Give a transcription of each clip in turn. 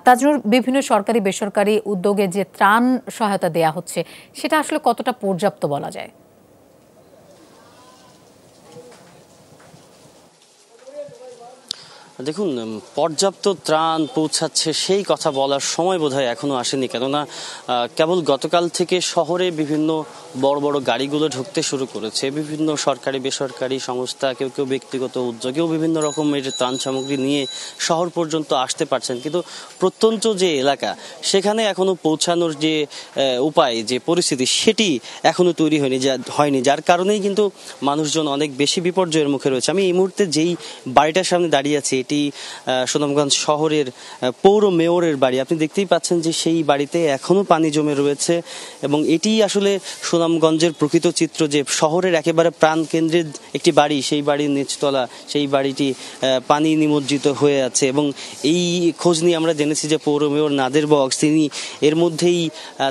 তাজনুর, বিভিন্ন সরকারি বেসরকারি উদ্যোগে যে ত্রাণ সহায়তা দেয়া হচ্ছে সেটা আসলে কতটা পর্যাপ্ত বলা যায়? দেখুন, পর্যাপ্ত ত্রাণ পৌঁছাচ্ছে সেই কথা বলার সময় বোধহয় এখনো আসেনি, কেননা কেবল গতকাল থেকে শহরে বিভিন্ন বড় বড় গাড়িগুলো ঢুকতে শুরু করেছে। বিভিন্ন সরকারি বেসরকারি সংস্থা, কেউ কেউ ব্যক্তিগত উদ্যোগেও বিভিন্ন রকমের ত্রাণ সামগ্রী নিয়ে শহর পর্যন্ত আসতে পারছেন, কিন্তু প্রত্যন্ত যে এলাকা সেখানে এখনো পৌঁছানোর যে উপায়, যে পরিস্থিতি, সেটি এখনো তৈরি হয়নি, যার কারণেই কিন্তু মানুষজন অনেক বেশি বিপর্যয়ের মুখে রয়েছে। আমি এই মুহূর্তে যেই বাড়িটার সামনে দাঁড়িয়ে আছি, এটি সুনামগঞ্জ শহরের পৌর মেয়রের বাড়ি। আপনি দেখতেই পাচ্ছেন যে সেই বাড়িতে এখনো পানি জমে রয়েছে, এবং এটি আসলে সুনামগঞ্জের প্রকৃত চিত্র, যে শহরের একেবারে প্রাণ কেন্দ্রের একটি বাড়ি, সেই বাড়ির নিচতলা, সেই বাড়িটি পানি নিমজ্জিত হয়ে আছে। এবং এই খোঁজ নিয়ে আমরা জেনেছি যে পৌর মেয়র নাদের বক্স, তিনি এর মধ্যেই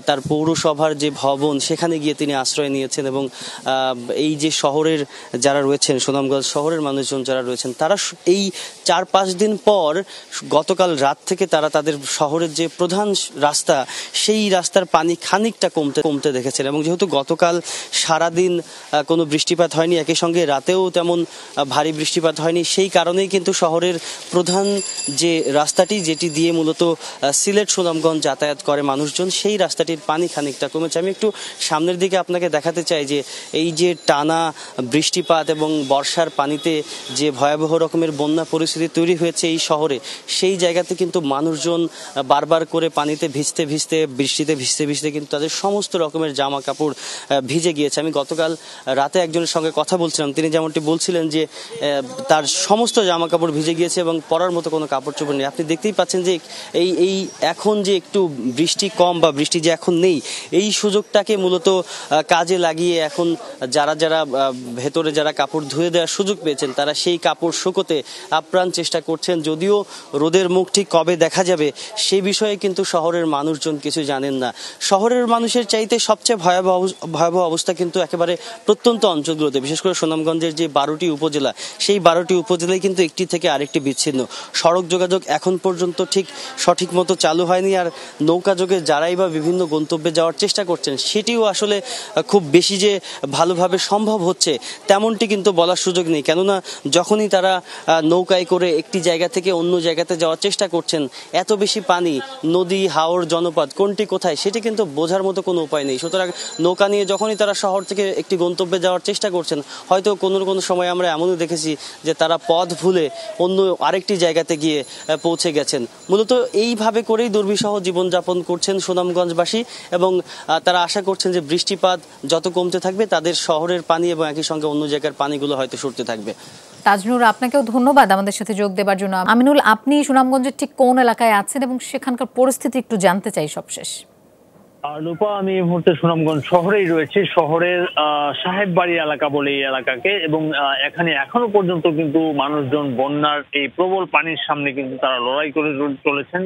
তার পৌরসভার যে ভবন সেখানে গিয়ে তিনি আশ্রয় নিয়েছেন, এবং এই যে শহরের যারা রয়েছেন, সুনামগঞ্জ শহরের মানুষজন যারা রয়েছেন, তারা এই 4-5 দিন পর গতকাল রাত থেকে তারা তাদের শহরের যে প্রধান রাস্তা, সেই রাস্তার পানি খানিকটা কমতে দেখেছেন। এবং যেহেতু গতকাল সারাদিন কোনো বৃষ্টিপাত হয়নি, একই সঙ্গে রাতেও তেমন ভারী বৃষ্টিপাত হয়নি, সেই কারণেই কিন্তু শহরের প্রধান যে রাস্তাটি, যেটি দিয়ে মূলত সিলেট সুনামগঞ্জ যাতায়াত করে মানুষজন, সেই রাস্তাটির পানি খানিকটা কমেছে। আমি একটু সামনের দিকে আপনাকে দেখাতে চাই যে এই যে টানা বৃষ্টিপাত এবং বর্ষার পানিতে যে ভয়াবহ রকমের বন্যা পরিস্থিতি তৈরি হয়েছে এই শহরে, সেই জায়গাতে কিন্তু মানুষজন বারবার করে পানিতে ভিজতে ভিজতে, বৃষ্টিতে ভিজতে ভিজতে কিন্তু তাদের সমস্ত রকমের জামা কাপড় ভিজে গিয়েছে। আমি গতকাল রাতে একজনের সঙ্গে কথা বলছিলাম, তিনি যেমনটি বলছিলেন যে তার সমস্ত জামা কাপড় ভিজে গিয়েছে এবং পরার মতো কোনো কাপড় চোপড় নেই। আপনি দেখতেই পাচ্ছেন যে এই এখন যে একটু বৃষ্টি কম বা বৃষ্টি যে এখন নেই, এই সুযোগটাকে মূলত কাজে লাগিয়ে এখন যারা ভেতরে যারা কাপড় ধুয়ে দেওয়ার সুযোগ পেয়েছেন, তারা সেই কাপড় শুকোতে আপ্রাণ চেষ্টা করছেন। যদিও রোদের মুখ ঠিক কবে দেখা যাবে সে বিষয়ে কিন্তু শহরের মানুষজন কিছু জানেন না। শহরের মানুষের চাইতে সবচেয়ে ভয়াবহ অবস্থা কিন্তু একেবারে প্রত্যন্ত অঞ্চলগুলোতে, বিশেষ করে সুনামগঞ্জের যে 12টি উপজেলা, সেই 12টি উপজেলায় কিন্তু একটি থেকে আরেকটি বিচ্ছিন্ন। সড়ক যোগাযোগ এখন পর্যন্ত ঠিক সঠিক মতো চালু হয়নি, আর নৌকা যোগে যারাই বা বিভিন্ন গন্তব্যে যাওয়ার চেষ্টা করছেন, সেটিও আসলে খুব বেশি যে ভালোভাবে সম্ভব হচ্ছে তেমনটি কিন্তু বলার সুযোগ নেই। কেননা যখনই তারা নৌকায় করে একটি জায়গা থেকে অন্য জায়গাতে যাওয়ার চেষ্টা করছেন, এত বেশি পানি, নদী, হাওর, জনপদ কোনটি কোথায় সেটি কিন্তু বোঝার মতো কোনো উপায় নেই। সুতরাং নৌকা নিয়ে যখনই তারা শহর থেকে একটি গন্তব্যে যাওয়ার চেষ্টা করছেন, হয়তো কোনো সময় আমরা এমনও দেখেছি যে তারা পথ ভুলে অন্য আরেকটি জায়গাতে গিয়ে পৌঁছে গেছেন। মূলত এইভাবে করেই দুর্বিষহ জীবনযাপন করছেন সুনামগঞ্জবাসী, এবং তারা আশা করছেন যে বৃষ্টিপাত যত কমতে থাকবে, তাদের শহরের পানি এবং একই সঙ্গে অন্য জায়গার পানিগুলো হয়তো সরতে থাকবে। তাজনুর, আপনাকেও ধন্যবাদ আমাদের সাথে যোগ দেবার জন্য। আমিনুল, আপনি সুনামগঞ্জের ঠিক কোন এলাকায় আছেন এবং সেখানকার পরিস্থিতি একটু জানতে চাই সবশেষ। রূপা, আমি এই মুহূর্তে সুনামগঞ্জ শহরেই রয়েছি। শহরের সাহেব বাড়ি এলাকা বলে এই এলাকাকে, এবং এখানে এখনো পর্যন্ত কিন্তু মানুষজন বন্যার এই প্রবল পানির সামনে কিন্তু তারা লড়াই করে চলেছেন।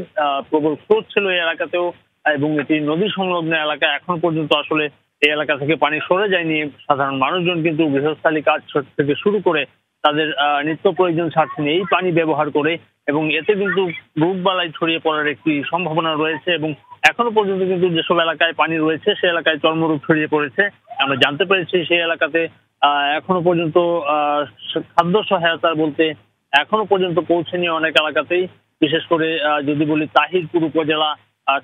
প্রবল স্রোত ছিল এই এলাকাতেও, এবং এটি নদী সংলগ্ন এলাকা। এখন পর্যন্ত আসলে এই এলাকা থেকে পানি সরে যায়নি। সাধারণ মানুষজন কিন্তু গৃহস্থালী কাজ থেকে শুরু করে তাদের নিত্য প্রয়োজন ছাড়ছেন এই পানি ব্যবহার করে, এবং এতে কিন্তু রোগবালাই ছড়িয়ে পড়ার একটি সম্ভাবনা রয়েছে। এবং এখনো পর্যন্ত কিন্তু যেসব এলাকায় পানি রয়েছে সে এলাকায় চর্মরোগ ছড়িয়ে পড়েছে। আমরা জানতে পেরেছি সেই এলাকাতে এখনো পর্যন্ত খাদ্য সহায়তা বলতে এখনো পর্যন্ত পৌঁছেনি অনেক এলাকাতেই। বিশেষ করে যদি বলি তাহিরপুর উপজেলা,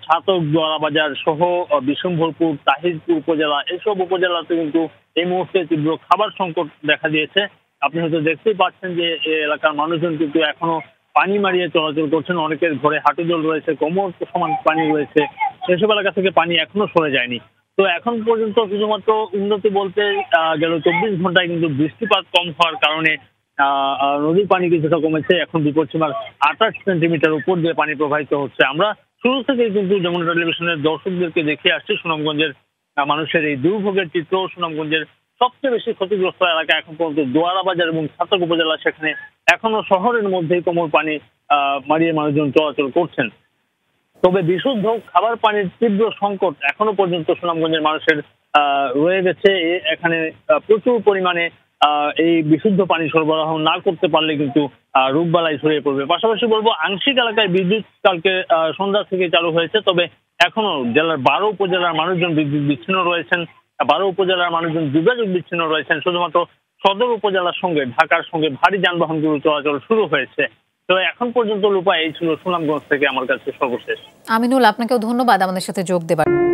ছাতক, দোয়ারাবাজার সহ বিশম্ভরপুর, তাহিরপুর উপজেলা, এসব উপজেলাতে কিন্তু এই মুহূর্তে তীব্র খাবার সংকট দেখা দিয়েছে। আপনি হয়তো দেখতেই পাচ্ছেন যে এলাকার মানুষজন কিন্তু এখনো পানি মারিয়ে চলাচল করছেন। অনেকের ঘরে হাঁটুজল রয়েছে, কোমর সমান পানি রয়েছে, সেসব এলাকা থেকে পানি এখনো সরে যায়নি। তো এখন পর্যন্ত শুধুমাত্র উন্নতি বলতে গেল 24 ঘন্টায় কিন্তু বৃষ্টিপাত কম হওয়ার কারণে নদীর পানি কিছুটা কমেছে। এখন বিপদসীমার 28 সেন্টিমিটার উপর দিয়ে পানি প্রবাহিত হচ্ছে। আমরা শুরু থেকেই কিন্তু যমুনা টেলিভিশনের দর্শকদেরকে দেখিয়ে আসছি সুনামগঞ্জের মানুষের এই দুর্ভোগের চিত্র। সুনামগঞ্জের সবচেয়ে বেশি ক্ষতিগ্রস্ত এলাকা এখন পর্যন্ত দোয়ারাবাজার এবং ছাতক উপজেলা, সেখানে এখনো শহরের মধ্যেই কোমর পানি মারিয়ে মানুষজন চলাচল করছেন। তবে বিশুদ্ধ খাবার পানির তীব্র সংকট এখনো পর্যন্ত সুনামগঞ্জের মানুষের রয়ে গেছে। এখানে প্রচুর পরিমাণে এই বিশুদ্ধ পানি সরবরাহ না করতে পারলে কিন্তু রোগবালাই ছড়িয়ে পড়বে। পাশাপাশি বলবো আংশিক এলাকায় বিদ্যুৎ কালকে সন্ধ্যা থেকে চালু হয়েছে, তবে এখনো জেলার 12 উপজেলার মানুষজন বিদ্যুৎ বিচ্ছিন্ন রয়েছেন। 12 উপজেলার মানুষজন যোগাযোগ বিচ্ছিন্ন রয়েছেন। শুধুমাত্র সদর উপজেলার সঙ্গে ঢাকার সঙ্গে ভারী যানবাহনগুলো চলাচল শুরু হয়েছে। তো এখন পর্যন্ত রূপা এই ছিল সুনামগঞ্জ থেকে আমার কাছে সর্বশেষ। আমিনুল, আপনাকেও ধন্যবাদ আমাদের সাথে যোগ দেবার।